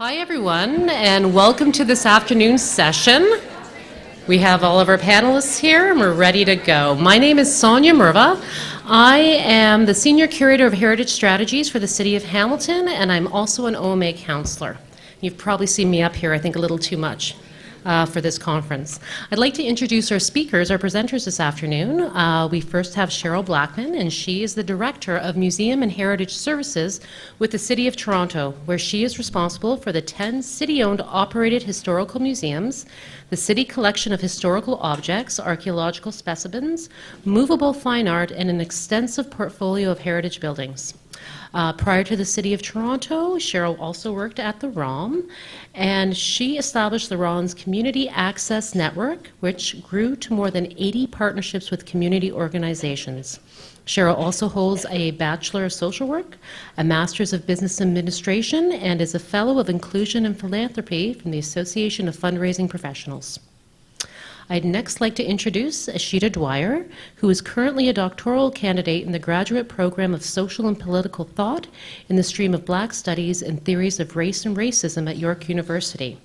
Hi everyone, and welcome to this afternoon's session. We have all of our panelists here and we're ready to go. My name is Sonia Merva. I am the Senior Curator of Heritage Strategies for the City of Hamilton, and I'm also an OMA counselor. You've probably seen me up here, I think, a little too much for this conference. I'd like to introduce our speakers, our presenters this afternoon. We first have Cheryl Blackman, and she is the Director of Museum and Heritage Services with the City of Toronto, where she is responsible for the 10 city-owned operated historical museums, the city collection of historical objects, archaeological specimens, movable fine art, and an extensive portfolio of heritage buildings. Prior to the City of Toronto, Cheryl also worked at the ROM, and she established the ROM's Community Access Network, which grew to more than 80 partnerships with community organizations. Cheryl also holds a Bachelor of Social Work, a Master's of Business Administration, and is a Fellow of Inclusion and Philanthropy from the Association of Fundraising Professionals. I'd next like to introduce Ashita Dwyer, who is currently a doctoral candidate in the graduate program of Social and Political Thought in the stream of Black Studies and Theories of Race and Racism at York University,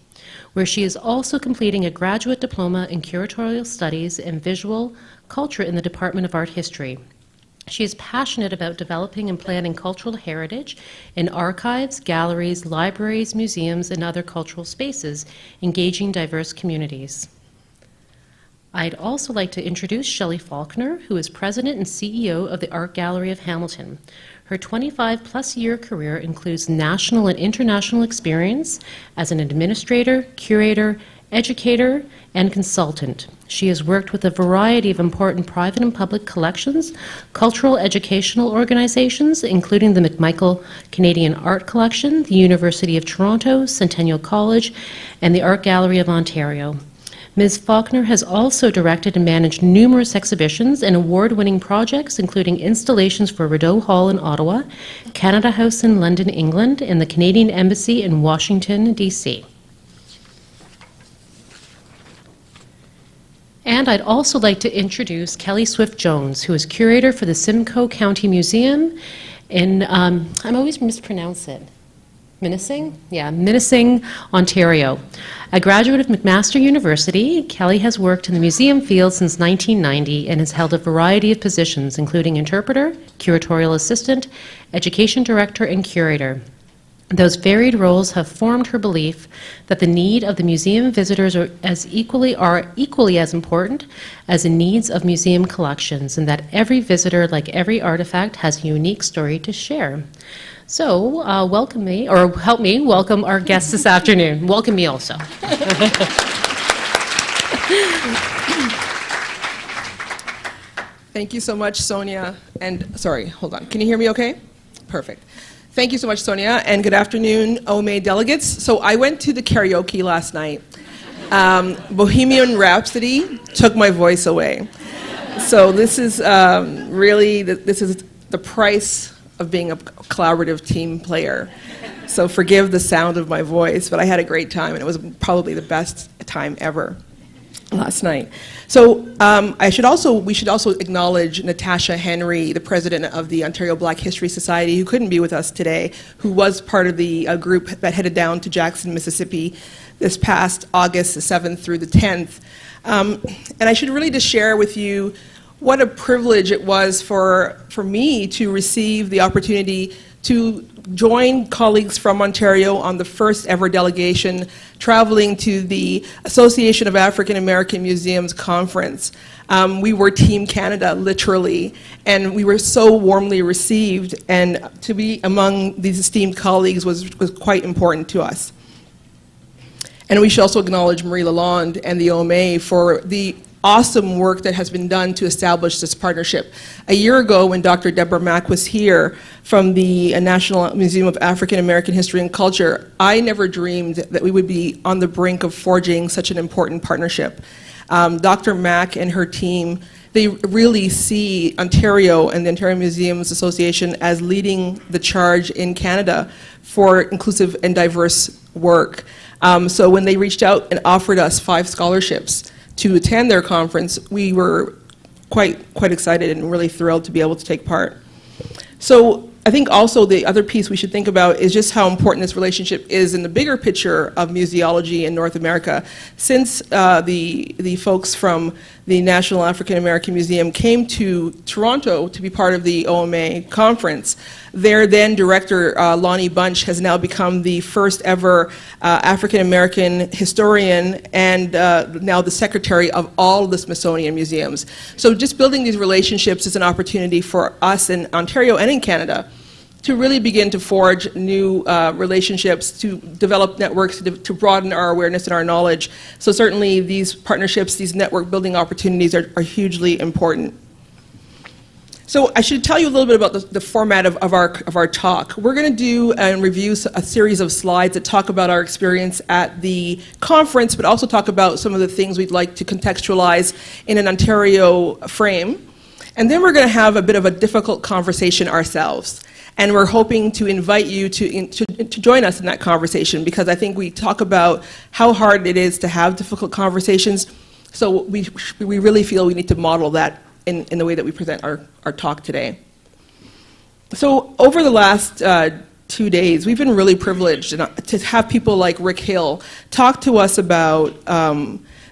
where she is also completing a graduate diploma in curatorial studies and visual culture in the Department of Art History. She is passionate about developing and planning cultural heritage in archives, galleries, libraries, museums, and other cultural spaces, engaging diverse communities. I'd also like to introduce Shelley Faulkner, who is President and CEO of the Art Gallery of Hamilton. Her 25-plus-year career includes national and international experience as an administrator, curator, educator, and consultant. She has worked with a variety of important private and public collections, cultural educational organizations, including the McMichael Canadian Art Collection, the University of Toronto, Centennial College, and the Art Gallery of Ontario. Ms. Faulkner has also directed and managed numerous exhibitions and award-winning projects, including installations for Rideau Hall in Ottawa, Canada House in London, England, and the Canadian Embassy in Washington, D.C. And I'd also like to introduce Kelly Swift-Jones, who is curator for the Simcoe County Museum in, I'm always mispronounce it. Minising? Yeah, Minising, Ontario. A graduate of McMaster University, Kelly has worked in the museum field since 1990 and has held a variety of positions, including interpreter, curatorial assistant, education director, and curator. Those varied roles have formed her belief that the need of the museum visitors are equally as important as the needs of museum collections, and that every visitor, like every artifact, has a unique story to share. So, welcome me, or help me welcome our guests this afternoon. Welcome me also. Thank you so much, Sonia. And sorry, hold on. Can you hear me okay? Perfect. Thank you so much, Sonia, and good afternoon, OMA delegates. So I went to the karaoke last night. Bohemian Rhapsody took my voice away. So this is really, this is the price of being a collaborative team player. So forgive the sound of my voice, but I had a great time, and it was probably the best time ever last night. So we should also acknowledge Natasha Henry, the president of the Ontario Black History Society, who couldn't be with us today, who was part of the group that headed down to Jackson, Mississippi this past August the 7th through the 10th. And I should really just share with you what a privilege it was for me to receive the opportunity to join colleagues from Ontario on the first ever delegation traveling to the Association of African American Museums conference. We were Team Canada, literally, and we were so warmly received, and to be among these esteemed colleagues was quite important to us. And we should also acknowledge Marie Lalonde and the OMA for the awesome work that has been done to establish this partnership. A year ago, when Dr. Deborah Mack was here from the National Museum of African American History and Culture, I never dreamed that we would be on the brink of forging such an important partnership. Dr. Mack and her team, they really see Ontario and the Ontario Museums Association as leading the charge in Canada for inclusive and diverse work. So when they reached out and offered us 5 scholarships to attend their conference, we were quite excited and really thrilled to be able to take part. So I think also the other piece we should think about is just how important this relationship is in the bigger picture of museology in North America. Since the folks from the National African American Museum came to Toronto to be part of the OMA conference, their then director, Lonnie Bunch, has now become the first ever African American historian and now the secretary of all the Smithsonian museums. So just building these relationships is an opportunity for us in Ontario and in Canada to really begin to forge new relationships, to develop networks, to broaden our awareness and our knowledge. So certainly these partnerships, these network building opportunities are hugely important. So I should tell you a little bit about the format of our talk. We're going to do and review a series of slides that talk about our experience at the conference, but also talk about some of the things we'd like to contextualize in an Ontario frame. And then we're going to have a bit of a difficult conversation ourselves. And we're hoping to invite you to join us in that conversation, because I think we talk about how hard it is to have difficult conversations. So we really feel we need to model that in the way that we present our talk today. So over the last 2 days, we've been really privileged to have people like Rick Hill talk to us about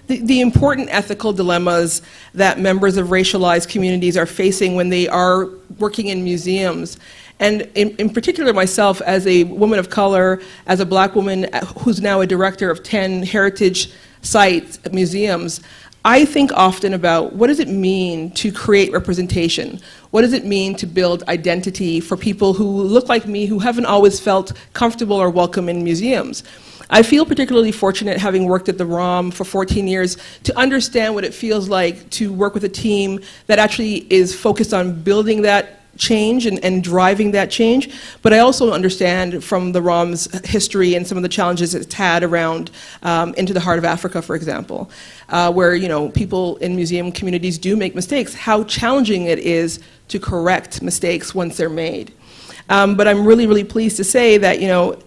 the important ethical dilemmas that members of racialized communities are facing when they are working in museums. And in particular, myself, as a woman of color, as a black woman who's now a director of 10 heritage sites, museums, I think often about what does it mean to create representation? What does it mean to build identity for people who look like me, who haven't always felt comfortable or welcome in museums? I feel particularly fortunate, having worked at the ROM for 14 years, to understand what it feels like to work with a team that actually is focused on building that change and driving that change. But I also understand from the ROM's history and some of the challenges it's had around Into the Heart of Africa, for example, where people in museum communities do make mistakes, how challenging it is to correct mistakes once they're made. But I'm really, really pleased to say that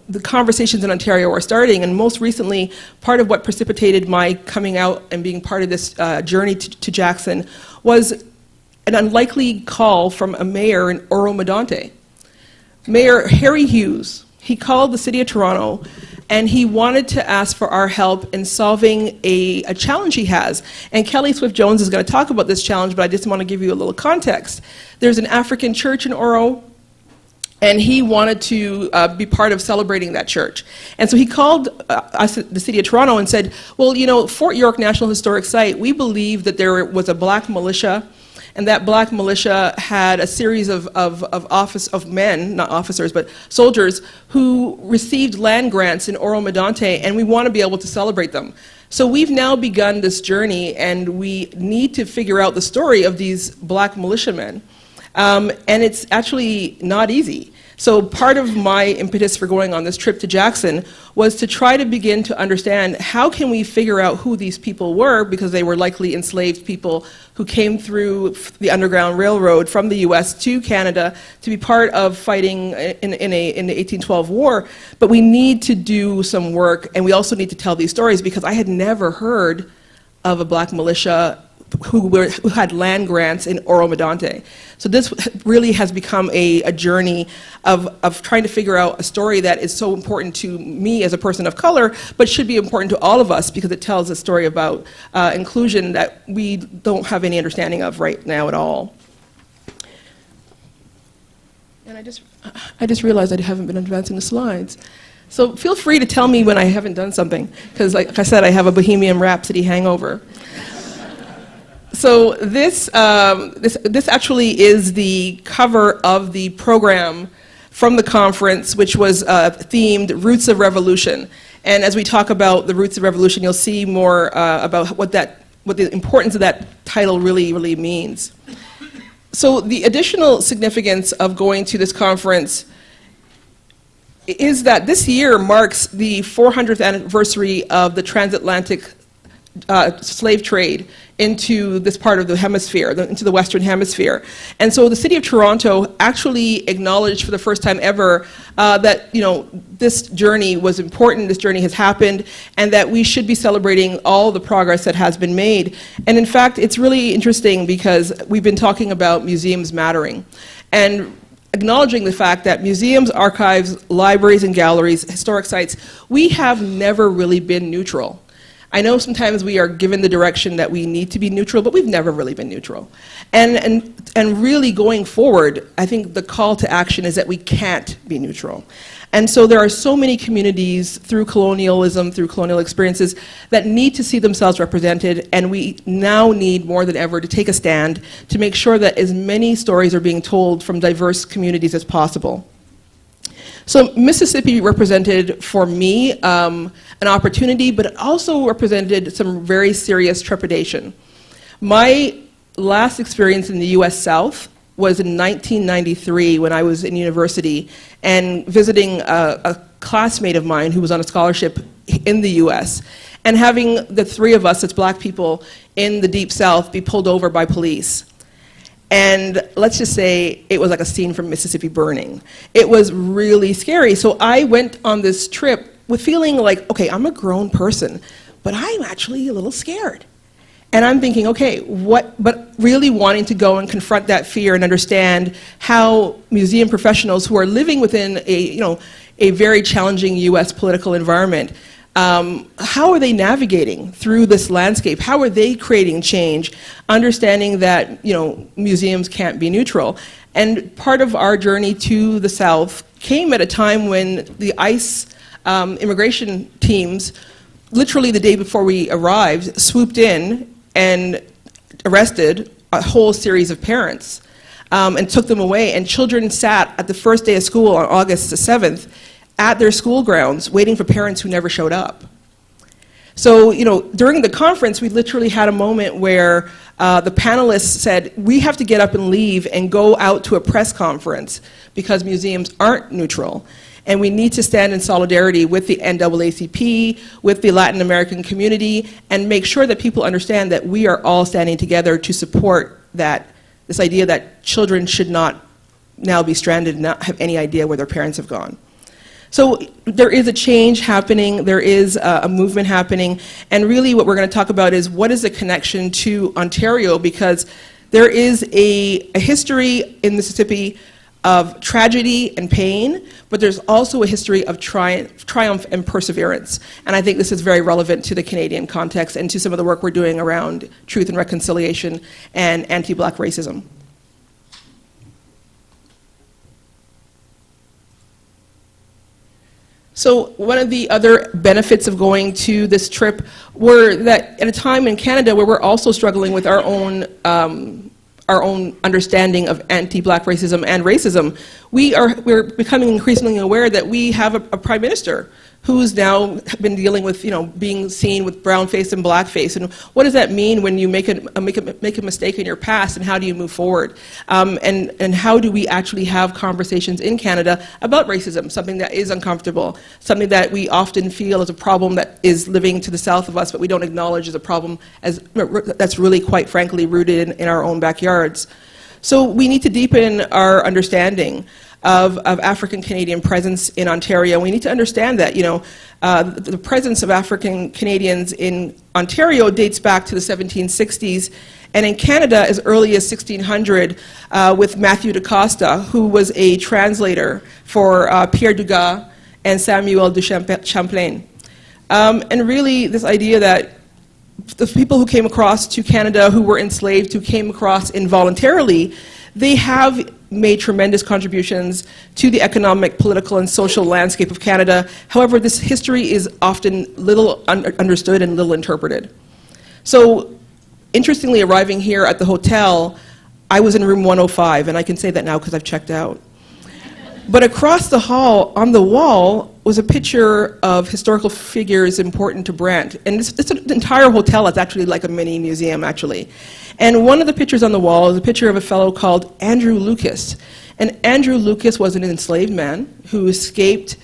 the conversations in Ontario are starting, and most recently, part of what precipitated my coming out and being part of this journey to Jackson was an unlikely call from a mayor in Oro Mayor Harry Hughes. He called the City of Toronto, and he wanted to ask for our help in solving a challenge he has. And Kelly Swift-Jones is going to talk about this challenge, but I just want to give you a little context. There's an African church in Oro, and he wanted to be part of celebrating that church. And so he called us at the City of Toronto and said, well, Fort York National Historic Site, we believe that there was a black militia, and that black militia had a series of men, not officers, but soldiers, who received land grants in Oro Medonte, and we want to be able to celebrate them. So we've now begun this journey, and we need to figure out the story of these black militiamen. And it's actually not easy. So part of my impetus for going on this trip to Jackson was to try to begin to understand how can we figure out who these people were, because they were likely enslaved people who came through the Underground Railroad from the US to Canada to be part of fighting in the 1812 war. But we need to do some work, and we also need to tell these stories, because I had never heard of a black militia who had land grants in Oro Medonte. So this really has become a journey of trying to figure out a story that is so important to me as a person of color, but should be important to all of us, because it tells a story about inclusion that we don't have any understanding of right now at all. And I just realized I haven't been advancing the slides. So feel free to tell me when I haven't done something, because like I said, I have a Bohemian Rhapsody hangover. So this actually is the cover of the program from the conference, which was themed Roots of Revolution. And as we talk about the Roots of Revolution, you'll see more about what the importance of that title really means. So the additional significance of going to this conference is that this year marks the 400th anniversary of the transatlantic slave trade into this part of the hemisphere, into the Western Hemisphere. And so the City of Toronto actually acknowledged for the first time ever that this journey was important, this journey has happened, and that we should be celebrating all the progress that has been made. And in fact, it's really interesting because we've been talking about museums mattering. And acknowledging the fact that museums, archives, libraries, and galleries, historic sites, we have never really been neutral. I know sometimes we are given the direction that we need to be neutral, but we've never really been neutral. And really going forward, I think the call to action is that we can't be neutral. And so there are so many communities through colonialism, through colonial experiences, that need to see themselves represented, and we now need more than ever to take a stand to make sure that as many stories are being told from diverse communities as possible. So Mississippi represented, for me, an opportunity, but it also represented some very serious trepidation. My last experience in the US South was in 1993 when I was in university and visiting a classmate of mine who was on a scholarship in the US, and having the three of us as black people in the Deep South be pulled over by police. And let's just say it was like a scene from Mississippi Burning. It was really scary. So I went on this trip with feeling like, okay, I'm a grown person, but I'm actually a little scared. And I'm thinking, okay, but really wanting to go and confront that fear and understand how museum professionals who are living within a very challenging US political environment, how are they navigating through this landscape? How are they creating change, understanding that museums can't be neutral? And part of our journey to the South came at a time when the ICE immigration teams, literally the day before we arrived, swooped in and arrested a whole series of parents and took them away. And children sat at the first day of school on August the 7th at their school grounds waiting for parents who never showed up. So, during the conference, we literally had a moment where the panelists said, we have to get up and leave and go out to a press conference because museums aren't neutral. And we need to stand in solidarity with the NAACP, with the Latin American community, and make sure that people understand that we are all standing together to support this idea that children should not now be stranded and not have any idea where their parents have gone. So there is a change happening, there is a movement happening, and really what we're going to talk about is what is the connection to Ontario, because there is a history in Mississippi of tragedy and pain, but there's also a history of triumph and perseverance. And I think this is very relevant to the Canadian context and to some of the work we're doing around truth and reconciliation and anti-Black racism. So one of the other benefits of going to this trip were that at a time in Canada where we're also struggling with our own understanding of anti-Black racism and racism, we're becoming increasingly aware that we have a prime minister who's now been dealing with being seen with brown face and black face, and what does that mean when you make a mistake in your past, and how do you move forward, and how do we actually have conversations in Canada about racism, something that is uncomfortable, something that we often feel is a problem that is living to the south of us, but we don't acknowledge as a problem that's really, quite frankly, rooted in our own backyards. So we need to deepen our understanding of African Canadian presence in Ontario. We need to understand that the presence of African Canadians in Ontario dates back to the 1760s, and in Canada as early as 1600 with Matthew de Costa, who was a translator for Pierre Dugas and Samuel de Champlain. And really this idea that the people who came across to Canada who were enslaved, who came across involuntarily, they have made tremendous contributions to the economic, political, and social landscape of Canada. However, this history is often little understood and little interpreted. So, interestingly, arriving here at the hotel, I was in room 105, and I can say that now because I've checked out. But across the hall, on the wall, was a picture of historical figures important to Brant. And this entire hotel is actually like a mini museum, actually. And one of the pictures on the wall is a picture of a fellow called Andrew Lucas. And Andrew Lucas was an enslaved man who escaped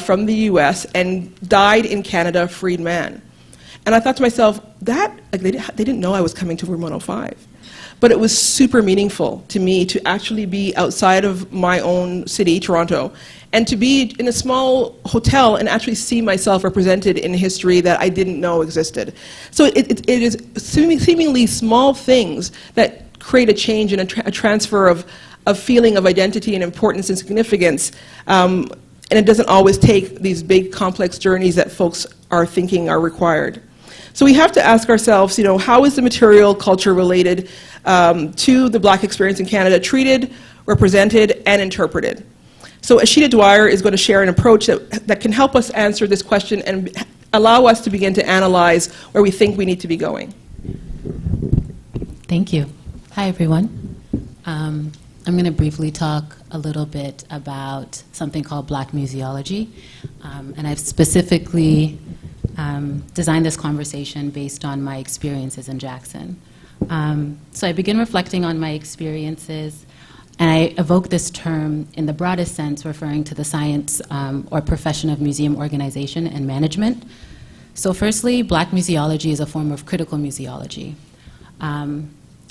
from the US and died in Canada, a freed man. And I thought to myself, they didn't know I was coming to room 105. But it was super meaningful to me to actually be outside of my own city, Toronto, and to be in a small hotel and actually see myself represented in history that I didn't know existed. So it is seemingly small things that create a change and a transfer of feeling of identity and importance and significance. And it doesn't always take these big, complex journeys that folks are thinking are required. So we have to ask ourselves, how is the material culture related to the Black experience in Canada treated, represented, and interpreted? So Ashita Dwyer is going to share an approach that can help us answer this question and allow us to begin to analyze where we think we need to be going. Thank you. Hi, everyone. I'm going to briefly talk a little bit about something called Black museology, and I've specifically designed this conversation based on my experiences in Jackson. So I begin reflecting on my experiences, and I evoke this term in the broadest sense, referring to the science or profession of museum organization and management. So firstly, Black museology is a form of critical museology.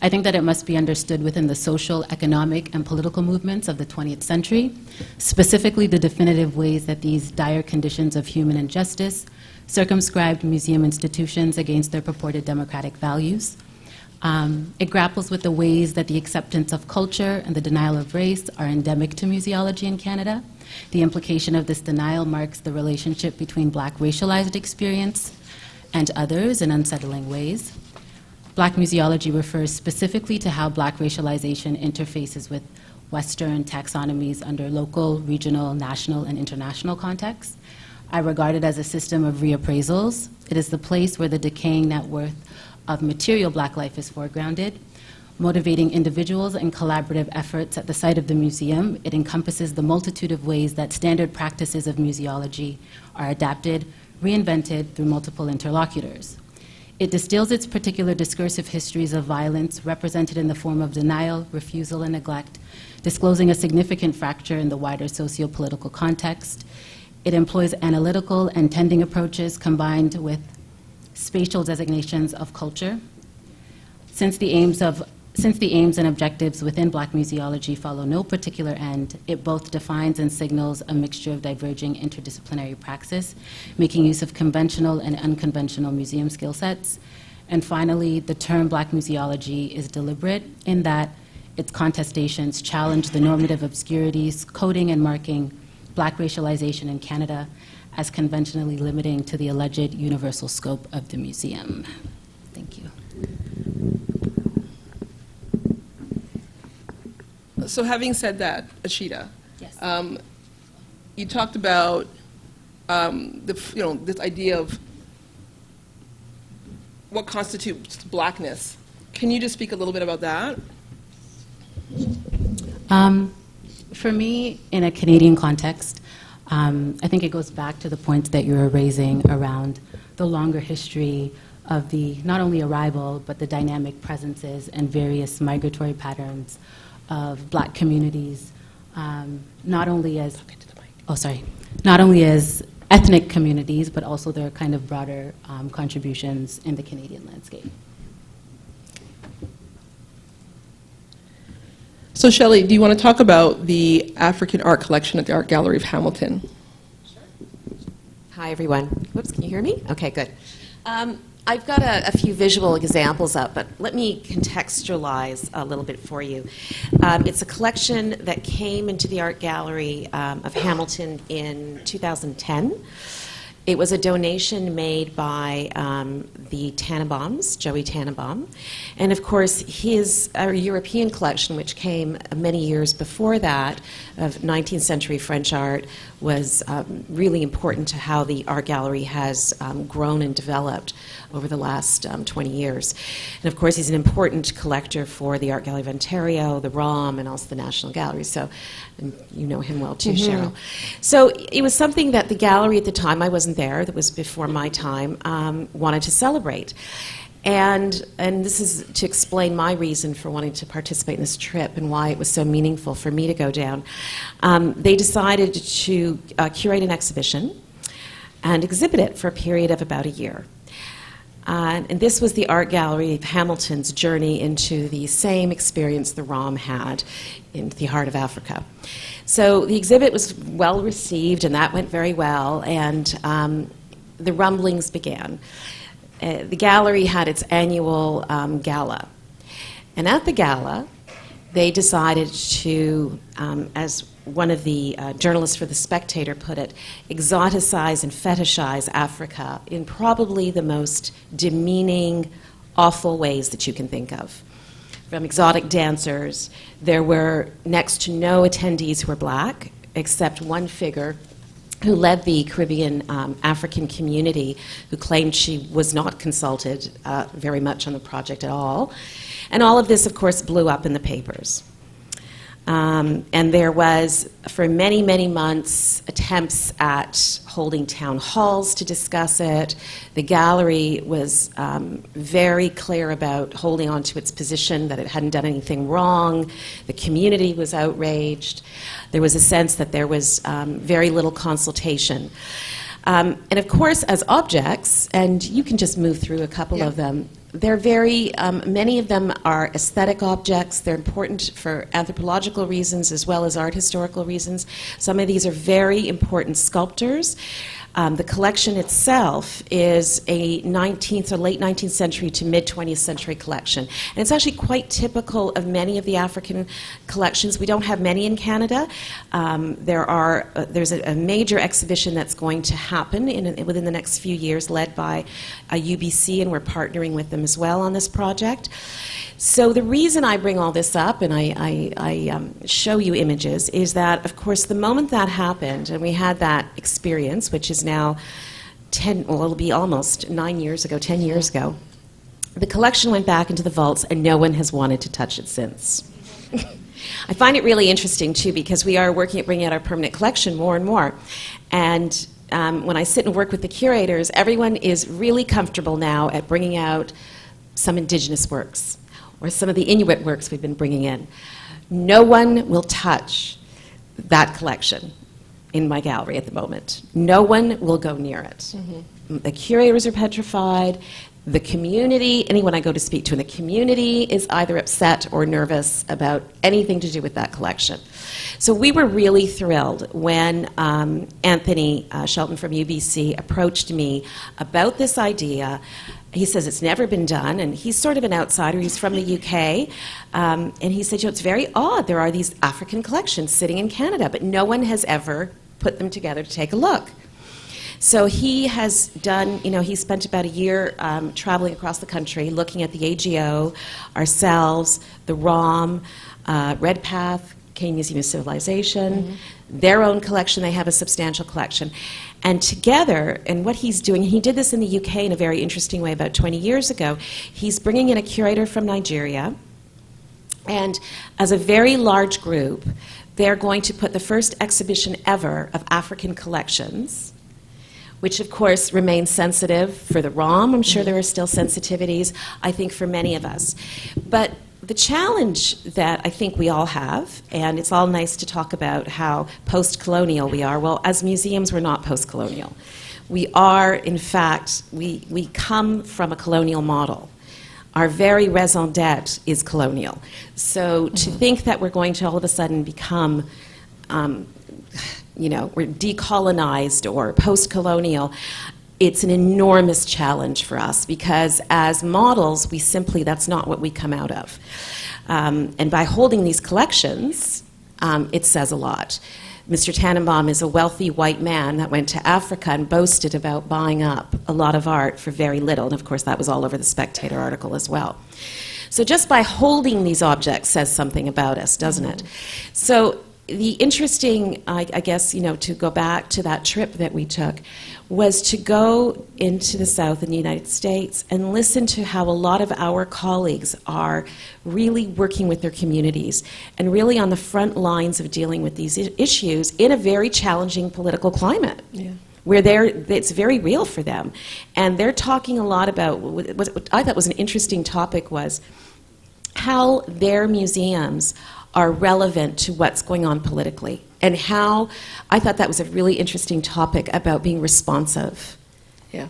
I think that it must be understood within the social, economic, and political movements of the 20th century, specifically the definitive ways that these dire conditions of human injustice circumscribed museum institutions against their purported democratic values. It grapples with the ways that the acceptance of culture and the denial of race are endemic to museology in Canada. The implication of this denial marks the relationship between Black racialized experience and others in unsettling ways. Black museology refers specifically to how Black racialization interfaces with Western taxonomies under local, regional, national, and international contexts. I regard it as a system of reappraisals. It is the place where the decaying net worth of material Black life is foregrounded, motivating individuals and collaborative efforts at the site of the museum. It encompasses the multitude of ways that standard practices of museology are adapted, reinvented through multiple interlocutors. It distills its particular discursive histories of violence represented in the form of denial, refusal, and neglect, disclosing a significant fracture in the wider socio-political context. It employs analytical and tending approaches combined with spatial designations of culture. Since the aims and objectives within Black museology follow no particular end, it both defines and signals a mixture of diverging interdisciplinary praxis, making use of conventional and unconventional museum skill sets. And finally, the term Black museology is deliberate in that its contestations challenge the normative obscurities, coding and marking Black racialization in Canada as conventionally limiting to the alleged universal scope of the museum. Thank you. So having said that, Ashita, Yes. You talked about this idea of what constitutes Blackness. Can you just speak a little bit about that? For me, in a Canadian context, I think it goes back to the points that you were raising around the longer history of the not only arrival, but the dynamic presences and various migratory patterns of Black communities, not only as ethnic communities, but also their kind of broader contributions in the Canadian landscape. So Shelley, do you want to talk about the African art collection at the Art Gallery of Hamilton? Sure. Hi, everyone. Whoops, can you hear me? Okay, good. I've got a few visual examples up, but let me contextualize a little bit for you. It's a collection that came into the Art Gallery of Hamilton in 2010. It was a donation made by the Tannenbaums, Joey Tannenbaum. And of course, his European collection, which came many years before that, of 19th century French art, was really important to how the art gallery has grown and developed over the last 20 years. And of course, he's an important collector for the Art Gallery of Ontario, the ROM, and also the National Gallery. So and you know him well too, Cheryl. So it was something that the gallery at the time, I wasn't there, that was before my time, wanted to celebrate. And this is to explain my reason for wanting to participate in this trip and why it was so meaningful for me to go down. They decided to curate an exhibition and exhibit it for a period of about a year. And this was the Art Gallery of Hamilton's journey into the same experience the ROM had in the heart of Africa. So the exhibit was well received, and that went very well, and the rumblings began. The gallery had its annual gala, And at the gala, they decided to, as one of the journalists for The Spectator put it, exoticize and fetishize Africa in probably the most demeaning, awful ways that you can think of. From exotic dancers, there were next to no attendees who were black, except one figure who led the Caribbean African community, who claimed she was not consulted very much on the project at all. And all of this, of course, blew up in the papers. And there was, for many, many months, attempts at holding town halls to discuss it. The gallery was very clear about holding on to its position that it hadn't done anything wrong. The community was outraged. There was a sense that there was very little consultation. And of course, as objects, and you can just move through a couple of them, they're very, many of them are aesthetic objects. They're important for anthropological reasons as well as art historical reasons. Some of these are very important sculptors. The collection itself is a 19th or late 19th century to mid 20th century collection. And it's actually quite typical of many of the African collections. We don't have many in Canada. There's a major exhibition that's going to happen within the next few years, led by UBC, and we're partnering with them as well on this project. So the reason I bring all this up and I show you images is that, of course, the moment that happened and we had that experience, which is now it'll be almost 9 years ago, 10 years ago, the collection went back into the vaults and no one has wanted to touch it since. I find it really interesting, too, because we are working at bringing out our permanent collection more and more. And when I sit and work with the curators, everyone is really comfortable now at bringing out some Indigenous works, or some of the Inuit works we've been bringing in. No one will touch that collection in my gallery at the moment. No one will go near it. Mm-hmm. The curators are petrified. The community, anyone I go to speak to in the community is either upset or nervous about anything to do with that collection. So we were really thrilled when Anthony Shelton from UBC approached me about this idea. He says it's never been done, and he's sort of an outsider. He's from the UK, and he said, it's very odd. There are these African collections sitting in Canada, but no one has ever put them together to take a look. So he has done, he spent about a year traveling across the country, looking at the AGO, ourselves, the ROM, Redpath, Canadian Museum of Civilization, their own collection. They have a substantial collection. And together, and what he's doing, he did this in the UK in a very interesting way about 20 years ago. He's bringing in a curator from Nigeria, and as a very large group, they're going to put the first exhibition ever of African collections, which of course remains sensitive for the ROM. I'm sure there are still sensitivities, I think, for many of us. But the challenge that I think we all have, and it's all nice to talk about how post-colonial we are. Well, as museums, we're not post-colonial. We are, in fact, we come from a colonial model. Our very raison d'etre is colonial. So to think that we're going to all of a sudden become, we're decolonized or post-colonial, it's an enormous challenge for us because as models, that's not what we come out of. And by holding these collections, it says a lot. Mr. Tannenbaum is a wealthy white man that went to Africa and boasted about buying up a lot of art for very little. And of course, that was all over the Spectator article as well. So just by holding these objects says something about us, doesn't it? So the interesting, I guess, to go back to that trip that we took, was to go into the South in the United States and listen to how a lot of our colleagues are really working with their communities and really on the front lines of dealing with these issues in a very challenging political climate. Yeah. Where it's very real for them. And they're talking a lot about, what I thought was an interesting topic was how their museums are relevant to what's going on politically, and how I thought that was a really interesting topic about being responsive. Yeah,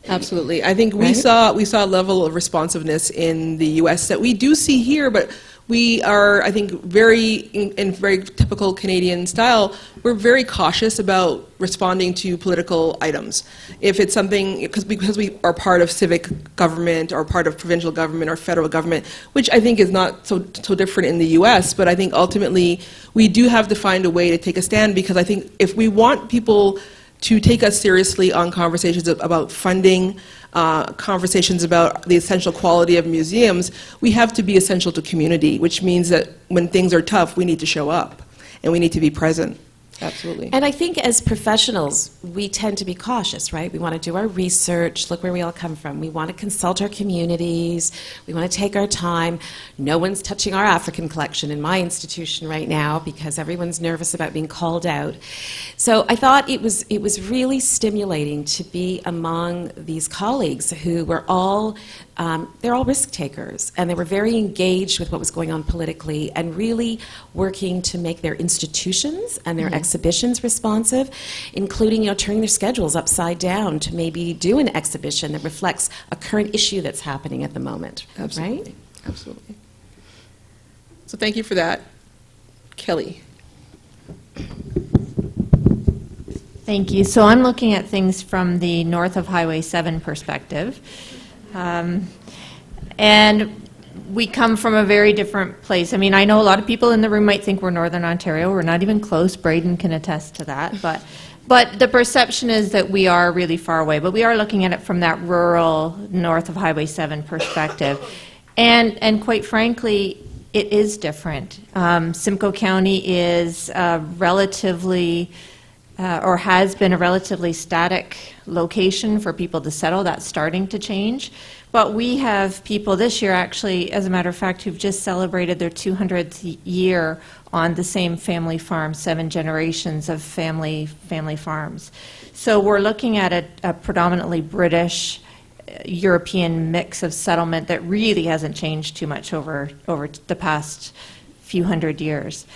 absolutely. I think we saw a level of responsiveness in the U.S. that we do see here, but we are, I think, in very typical Canadian style, we're very cautious about responding to political items. If it's something, because we are part of civic government or part of provincial government or federal government, which I think is not so different in the US, but I think ultimately we do have to find a way to take a stand, because I think if we want people to take us seriously on conversations about funding, conversations about the essential quality of museums, we have to be essential to community, which means that when things are tough, we need to show up and we need to be present. Absolutely. And I think as professionals, we tend to be cautious, right? We want to do our research, look where we all come from. We want to consult our communities. We want to take our time. No one's touching our African collection in my institution right now because everyone's nervous about being called out. So I thought it was really stimulating to be among these colleagues who were all they're all risk takers, and they were very engaged with what was going on politically and really working to make their institutions and their exhibitions responsive, including turning their schedules upside down to maybe do an exhibition that reflects a current issue that's happening at the moment. Absolutely. Right? Absolutely. So thank you for that. Kelly. Thank you. So I'm looking at things from the north of Highway 7 perspective. And we come from a very different place. I mean, I know a lot of people in the room might think we're Northern Ontario. We're not even close. Braden can attest to that. But the perception is that we are really far away. But we are looking at it from that rural, north of Highway 7 perspective. And quite frankly, it is different. Simcoe County is relatively... or has been a relatively static location for people to settle. That's starting to change. But we have people this year, actually, as a matter of fact, who've just celebrated their 200th year on the same family farm, 7 generations of family farms. So we're looking at a predominantly British, European mix of settlement that really hasn't changed too much over the past few hundred years.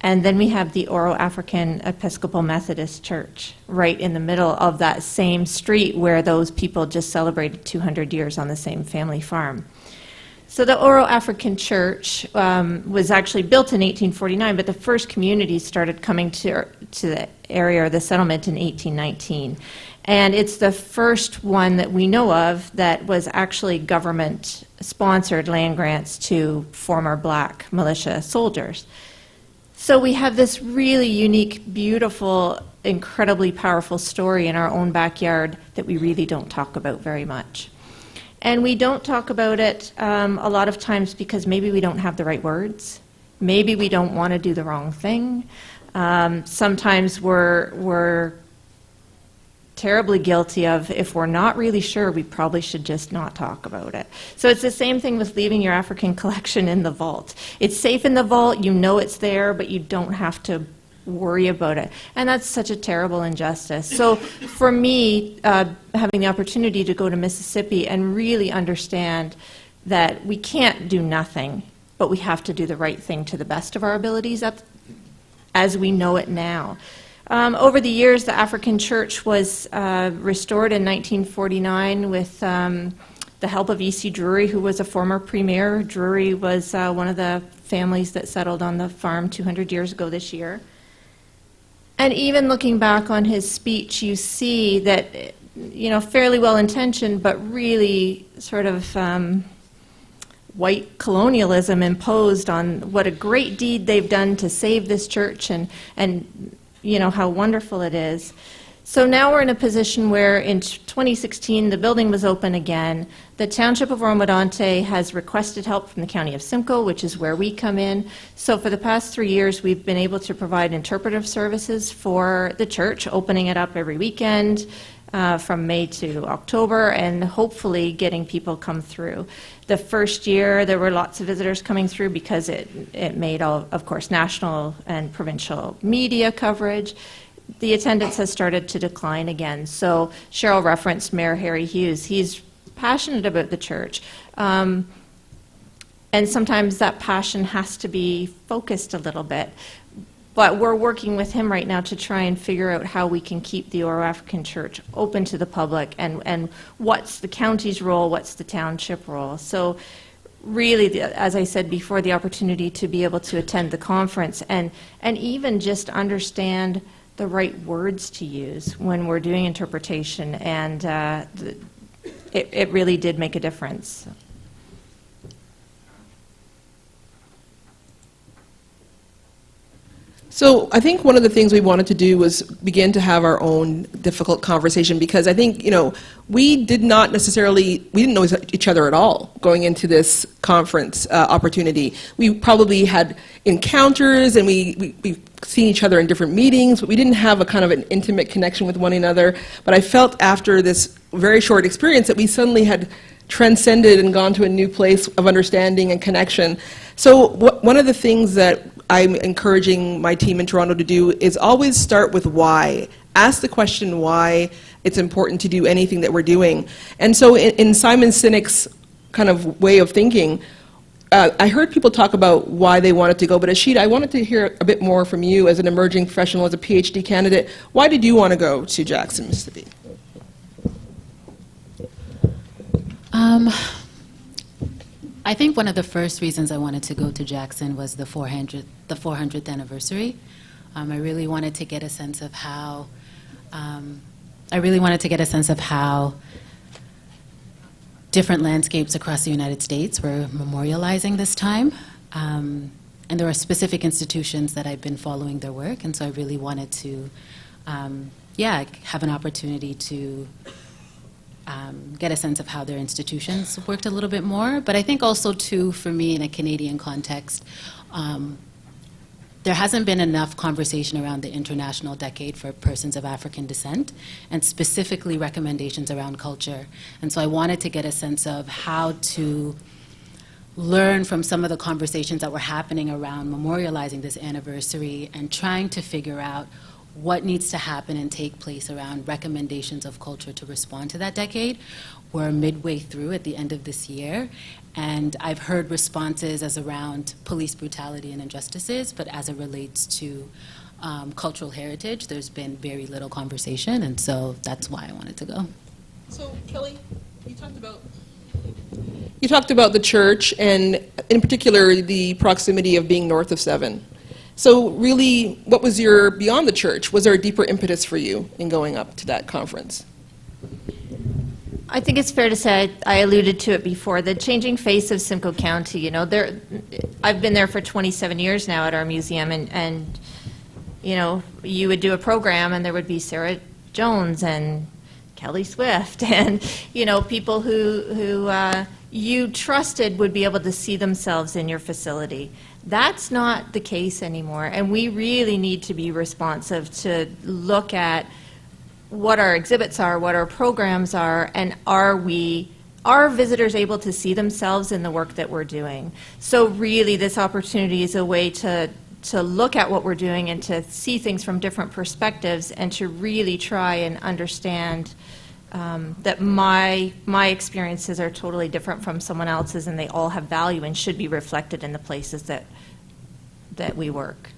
And then we have the Oro African Episcopal Methodist Church right in the middle of that same street where those people just celebrated 200 years on the same family farm. So the Oro African Church was actually built in 1849, but the first communities started coming to the area or the settlement in 1819. And it's the first one that we know of that was actually government-sponsored land grants to former black militia soldiers. So we have this really unique, beautiful, incredibly powerful story in our own backyard that we really don't talk about very much. And we don't talk about it a lot of times because maybe we don't have the right words. Maybe we don't want to do the wrong thing. Sometimes we're terribly guilty of, if we're not really sure, we probably should just not talk about it. So it's the same thing with leaving your African collection in the vault. It's safe in the vault, you know it's there, but you don't have to worry about it. And that's such a terrible injustice. So for me, having the opportunity to go to Mississippi and really understand that we can't do nothing, but we have to do the right thing to the best of our abilities as we know it now. Over the years, the African Church was restored in 1949 with the help of E.C. Drury, who was a former premier. Drury was one of the families that settled on the farm 200 years ago this year. And even looking back on his speech, you see that, fairly well-intentioned, but really sort of white colonialism imposed on what a great deed they've done to save this church and how wonderful it is. So now we're in a position where in 2016 the building was open again. The Township of Oro has requested help from the County of Simcoe, which is where we come in. So for the past 3 years we've been able to provide interpretive services for the church, opening it up every weekend from May to October, and hopefully getting people come through. The first year there were lots of visitors coming through because it made, of course, national and provincial media coverage. The attendance has started to decline again. So Cheryl referenced Mayor Harry Hughes. He's passionate about the church. And sometimes that passion has to be focused a little bit. But we're working with him right now to try and figure out how we can keep the Oro African Church open to the public and what's the county's role, what's the township role. So really, as I said before, the opportunity to be able to attend the conference and even just understand the right words to use when we're doing interpretation, and it really did make a difference. So I think one of the things we wanted to do was begin to have our own difficult conversation, because I think, we didn't know each other at all going into this conference opportunity. We probably had encounters and we've seen each other in different meetings, but we didn't have a kind of an intimate connection with one another. But I felt after this very short experience that we suddenly had transcended and gone to a new place of understanding and connection. So one of the things that I'm encouraging my team in Toronto to do is always start with why. Ask the question why it's important to do anything that we're doing. And so in Simon Sinek's kind of way of thinking, I heard people talk about why they wanted to go, but Ashita, I wanted to hear a bit more from you as an emerging professional, as a PhD candidate. Why did you want to go to Jackson, Mississippi? I think one of the first reasons I wanted to go to Jackson was the 400th anniversary. I really wanted to get a sense of how. Different landscapes across the United States were memorializing this time, and there were specific institutions that I've been following their work, and so I really wanted to, have an opportunity to. Get a sense of how their institutions worked a little bit more. But I think also, too, for me in a Canadian context, there hasn't been enough conversation around the International Decade for Persons of African Descent, and specifically recommendations around culture. And so I wanted to get a sense of how to learn from some of the conversations that were happening around memorializing this anniversary and trying to figure out what needs to happen and take place around recommendations of culture to respond to that decade. We're midway through at the end of this year, and I've heard responses as around police brutality and injustices, but as it relates to cultural heritage, there's been very little conversation, and so that's why I wanted to go. So, Kelly, you talked about the church, and in particular, the proximity of being north of 7. So really, what was beyond the church, was there a deeper impetus for you in going up to that conference? I think it's fair to say, I alluded to it before, the changing face of Simcoe County. I've been there for 27 years now at our museum, and you would do a program and there would be Sarah Jones and Kelly Swift and, people who you trusted would be able to see themselves in your facility. That's not the case anymore, and we really need to be responsive to look at what our exhibits are, what our programs are, and are visitors able to see themselves in the work that we're doing? So really, this opportunity is a way to look at what we're doing and to see things from different perspectives and to really try and understand that my experiences are totally different from someone else's, and they all have value and should be reflected in the places that we work.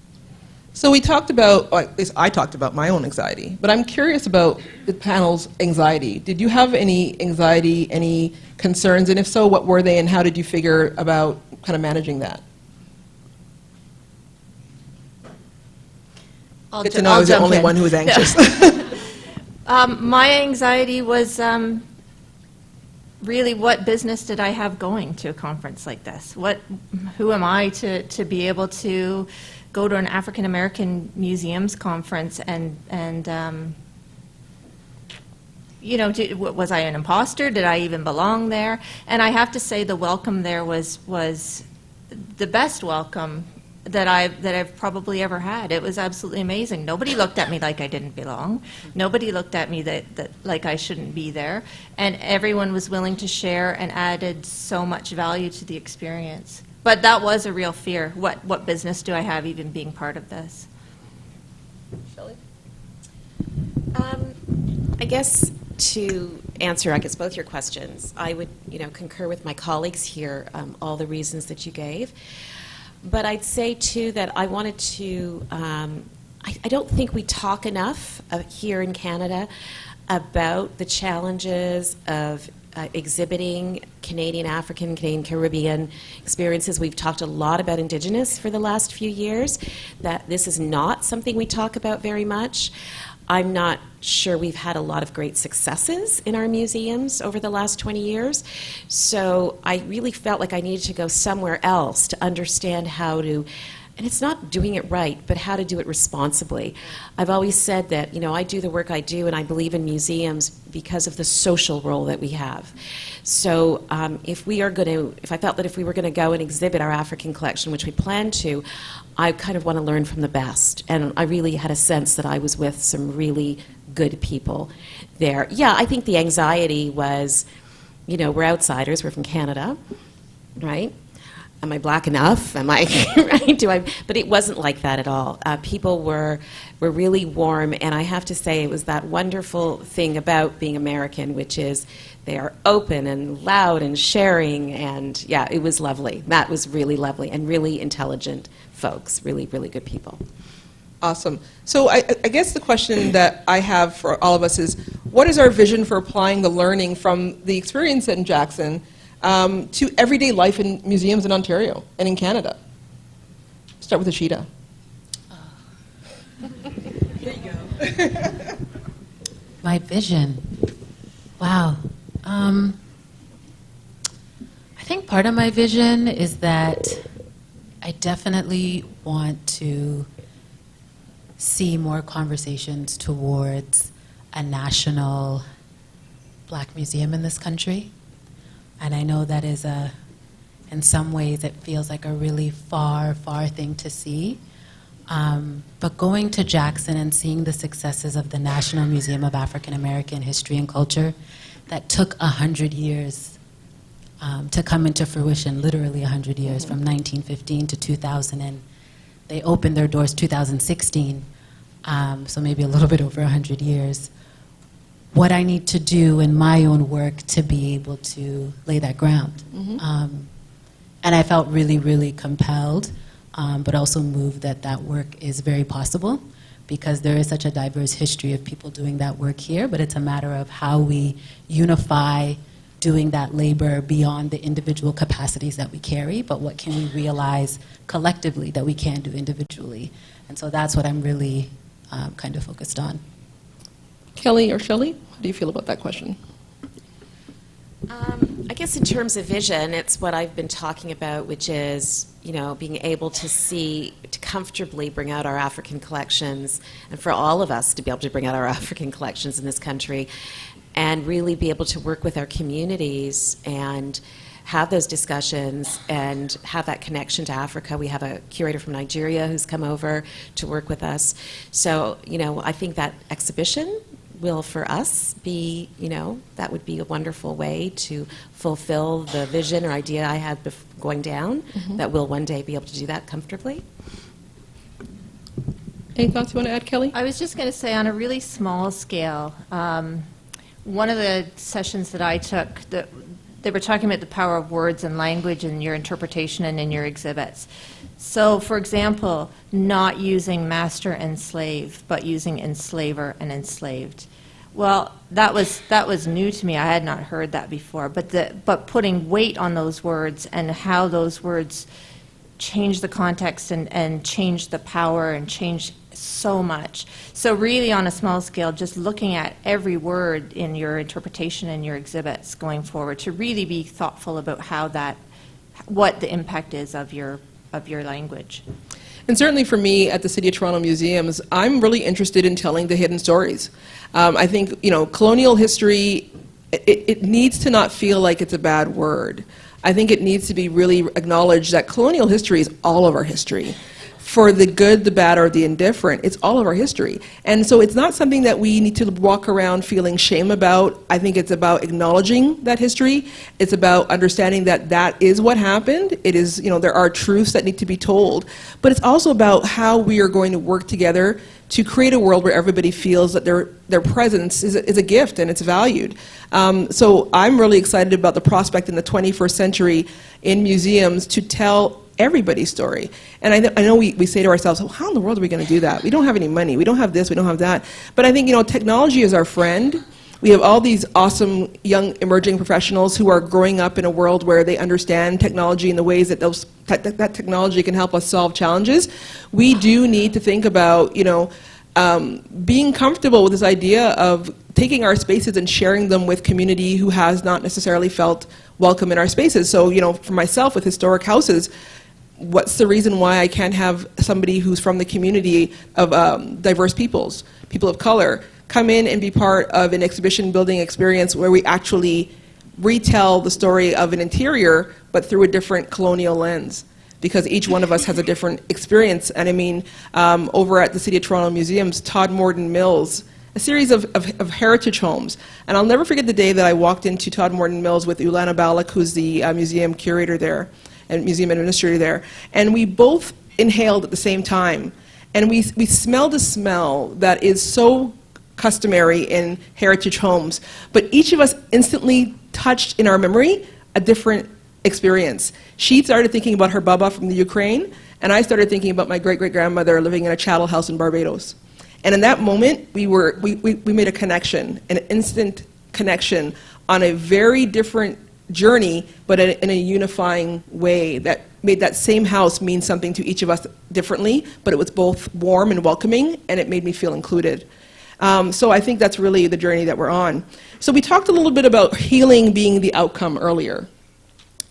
So we talked about, or at least I talked about my own anxiety, but I'm curious about the panel's anxiety. Did you have any anxiety, any concerns, and if so, what were they, and how did you figure about kind of managing that? Good to know I was the only one who was anxious. My anxiety was really, what business did I have going to a conference like this? Who am I to be able to go to an African American museums conference and was I an imposter? Did I even belong there? And I have to say, the welcome there was the best welcome that I've probably ever had. It was absolutely amazing. Nobody looked at me like I didn't belong. Nobody looked at me that like I shouldn't be there. And everyone was willing to share and added so much value to the experience. But that was a real fear. What business do I have even being part of this? Shelley? I guess to answer, both your questions, I would, concur with my colleagues here, all the reasons that you gave. But I'd say, too, that I wanted to, I don't think we talk enough here in Canada about the challenges of exhibiting Canadian African, Canadian Caribbean experiences. We've talked a lot about Indigenous for the last few years, that this is not something we talk about very much. I'm not sure we've had a lot of great successes in our museums over the last 20 years. So I really felt like I needed to go somewhere else to understand how to, and it's not doing it right, but how to do it responsibly. I've always said that, I do the work I do, and I believe in museums because of the social role that we have. So if I felt that if we were going to go and exhibit our African collection, which we plan to, I kind of want to learn from the best. And I really had a sense that I was with some really good people there. Yeah, I think the anxiety was, we're outsiders, we're from Canada, right? Am I black enough? Am I right? But it wasn't like that at all. People were really warm, and I have to say it was that wonderful thing about being American, which is they are open and loud and sharing, and yeah, it was lovely. That was really lovely, and really intelligent folks, really, really good people. Awesome. So I guess the question that I have for all of us is, what is our vision for applying the learning from the experience in Jackson to everyday life in museums in Ontario and in Canada? Start with Ashita. There you go. My vision. Wow. I think part of my vision is that I definitely want to see more conversations towards a national Black museum in this country. And I know that is in some ways it feels like a really far, far thing to see. But going to Jackson and seeing the successes of the National Museum of African American History and Culture that took 100 years to come into fruition, literally 100 years, from 1915 to 2000. And they opened their doors 2016, so maybe a little bit over 100 years. What I need to do in my own work to be able to lay that ground. And I felt really, really compelled, but also moved that that work is very possible, because there is such a diverse history of people doing that work here, but it's a matter of how we unify doing that labor beyond the individual capacities that we carry, but what can we realize collectively that we can do individually. And so that's what I'm really kind of focused on. Kelly or Shelley, how do you feel about that question? I guess in terms of vision, it's what I've been talking about, which is, being able to comfortably bring out our African collections, and for all of us to be able to bring out our African collections in this country, and really be able to work with our communities and have those discussions and have that connection to Africa. We have a curator from Nigeria who's come over to work with us. So, I think that exhibition will for us be, that would be a wonderful way to fulfill the vision or idea I had going down, that we'll one day be able to do that comfortably. Any thoughts you want to add, Kelly? I was just going to say, on a really small scale, one of the sessions that I took, they were talking about the power of words and language in your interpretation and in your exhibits. So, for example, not using master and slave, but using enslaver and enslaved. Well, that was new to me. I had not heard that before. But putting weight on those words and how those words change the context and change the power and change so much. So really, on a small scale, just looking at every word in your interpretation and your exhibits going forward to really be thoughtful about what the impact is of your language. And certainly for me at the City of Toronto Museums, I'm really interested in telling the hidden stories. I think, colonial history, it needs to not feel like it's a bad word. I think it needs to be really acknowledged that colonial history is all of our history. For the good, the bad, or the indifferent, it's all of our history. And so it's not something that we need to walk around feeling shame about. I think it's about acknowledging that history. It's about understanding that that is what happened. It is, there are truths that need to be told. But it's also about how we are going to work together to create a world where everybody feels that their presence is a gift and it's valued. So I'm really excited about the prospect in the 21st century in museums to tell everybody's story. And I know we say to ourselves, well, how in the world are we going to do that? We don't have any money. We don't have this. We don't have that. But I think, technology is our friend. We have all these awesome young emerging professionals who are growing up in a world where they understand technology in the ways that that technology can help us solve challenges. We do need to think about, being comfortable with this idea of taking our spaces and sharing them with community who has not necessarily felt welcome in our spaces. So, for myself with historic houses, what's the reason why I can't have somebody who's from the community of diverse peoples, people of color, come in and be part of an exhibition building experience where we actually retell the story of an interior, but through a different colonial lens? Because each one of us has a different experience. And I mean, over at the City of Toronto Museums, Todd Morton Mills, a series of heritage homes. And I'll never forget the day that I walked into Todd Morton Mills with Ulana Balak, who's the museum curator there and museum administrator there. And we both inhaled at the same time. And we smelled a smell that is so customary in heritage homes. But each of us instantly touched in our memory a different experience. She started thinking about her baba from the Ukraine, and I started thinking about my great-great-grandmother living in a chattel house in Barbados. And in that moment, we made a connection, an instant connection on a very different journey, but in a unifying way that made that same house mean something to each of us differently, but it was both warm and welcoming, and it made me feel included. So I think that's really the journey that we're on. So we talked a little bit about healing being the outcome earlier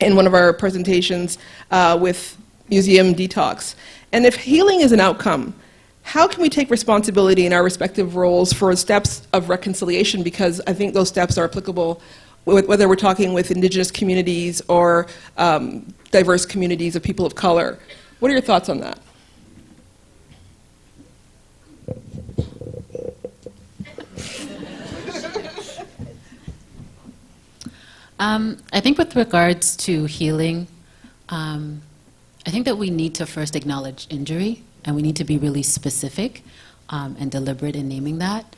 in one of our presentations with Museum Detox. And if healing is an outcome, how can we take responsibility in our respective roles for steps of reconciliation? Because I think those steps are applicable whether we're talking with Indigenous communities or diverse communities of people of color. What are your thoughts on that? I think with regards to healing, I think that we need to first acknowledge injury, and we need to be really specific and deliberate in naming that.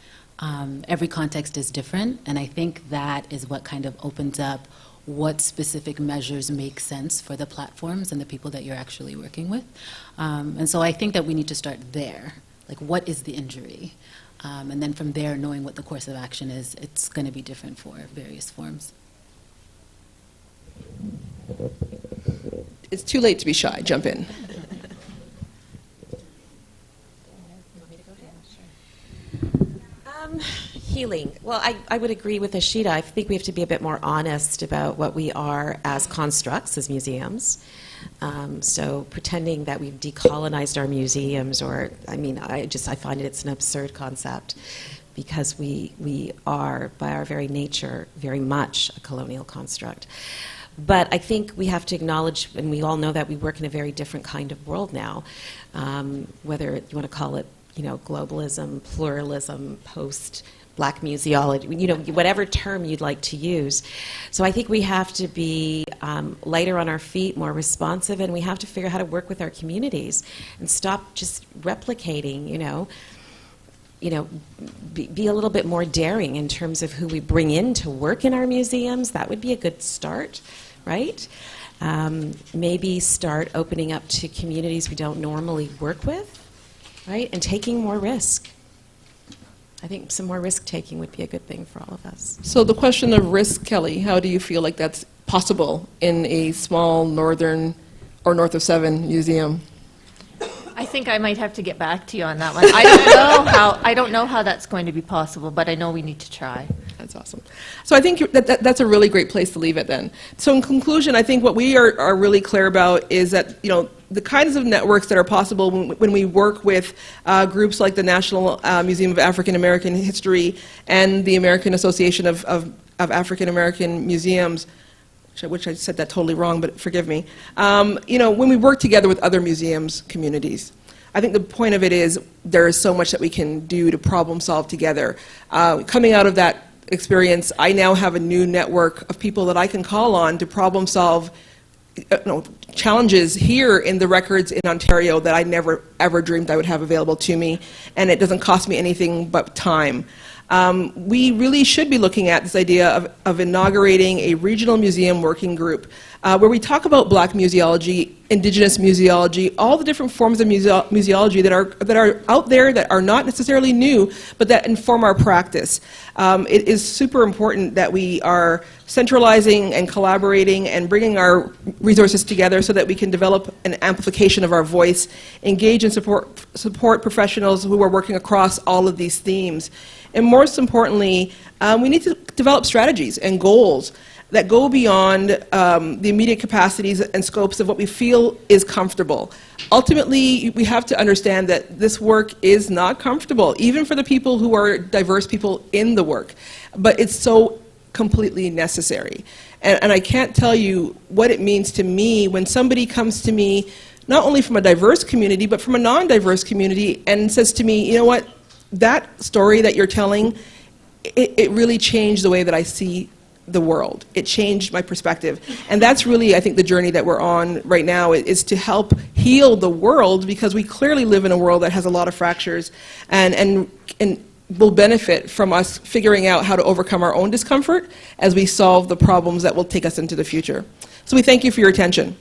Every context is different, and I think that is what kind of opens up what specific measures make sense for the platforms and the people that you're actually working with. And so I think that we need to start there. Like, what is the injury? And then from there, knowing what the course of action is, it's going to be different for various forms. It's too late to be shy. Jump in. Healing. Well, I would agree with Ashita. I think we have to be a bit more honest about what we are as constructs, as museums. So pretending that we've decolonized our museums, or, I find it's an absurd concept, because we are, by our very nature, very much a colonial construct. But I think we have to acknowledge, and we all know that we work in a very different kind of world now, whether you want to call it, globalism, pluralism, post-Black museology, whatever term you'd like to use. So I think we have to be lighter on our feet, more responsive, and we have to figure out how to work with our communities and stop just replicating, be a little bit more daring in terms of who we bring in to work in our museums. That would be a good start, right? Maybe start opening up to communities we don't normally work with, right? And taking more risk. I think some more risk-taking would be a good thing for all of us. So the question of risk, Kelly, how do you feel like that's possible in a small northern or north of 7 museum? I think I might have to get back to you on that one. I don't know how that's going to be possible, but I know we need to try. That's awesome. So I think that's a really great place to leave it then. So in conclusion, I think what we are really clear about is that, the kinds of networks that are possible when we work with groups like the National Museum of African American History and the American Association of African American Museums, which I said that totally wrong, but forgive me. When we work together with other museums, communities, I think the point of it is there is so much that we can do to problem solve together. Coming out of that experience, I now have a new network of people that I can call on to problem solve challenges here in the records in Ontario that I never ever dreamed I would have available to me, and it doesn't cost me anything but time. We really should be looking at this idea of inaugurating a regional museum working group where we talk about Black museology, Indigenous museology, all the different forms of museology that are out there that are not necessarily new, but that inform our practice. It is super important that we are centralizing and collaborating and bringing our resources together so that we can develop an amplification of our voice, engage and support professionals who are working across all of these themes. And most importantly, we need to develop strategies and goals that go beyond the immediate capacities and scopes of what we feel is comfortable. Ultimately, we have to understand that this work is not comfortable, even for the people who are diverse people in the work. But it's so completely necessary. And I can't tell you what it means to me when somebody comes to me, not only from a diverse community, but from a non-diverse community, and says to me, you know what, that story that you're telling, it really changed the way that I see the world. It changed my perspective. And that's really, I think, the journey that we're on right now, is to help heal the world, because we clearly live in a world that has a lot of fractures and will benefit from us figuring out how to overcome our own discomfort as we solve the problems that will take us into the future. So we thank you for your attention.